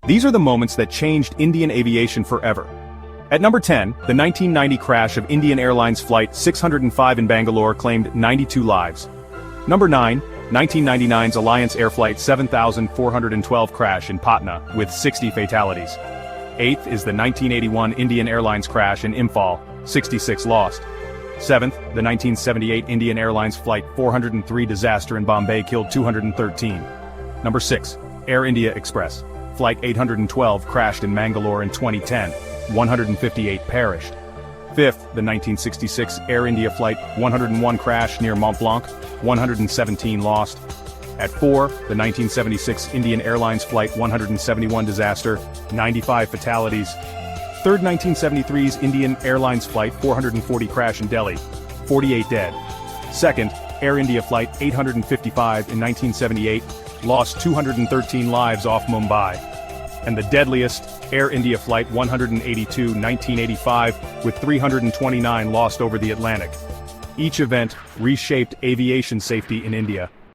These are the moments that changed Indian aviation forever. At number 10, the 1990 crash of Indian Airlines Flight 605 in Bangalore claimed 92 lives. Number 9, 1999's Alliance Air Flight 7412 crash in Patna with 60 fatalities. 8th is the 1981 Indian Airlines crash in Imphal, 66 lost. 7th, the 1978 Indian Airlines Flight 403 disaster in Bombay killed 213. Number 6, Air India Express, Flight 812 crashed in Mangalore in 2010, 158 perished. 5th, the 1966 Air India Flight 101 crash near Mont Blanc, 117 lost. At 4, the 1976 Indian Airlines Flight 171 disaster, 95 fatalities. 3rd, 1973's Indian Airlines Flight 440 crash in Delhi, 48 dead. 2nd, Air India Flight 855 in 1978, lost 213 lives off Mumbai. And the deadliest, Air India Flight 182 1985, with 329 lost over the Atlantic. Each event reshaped aviation safety in India.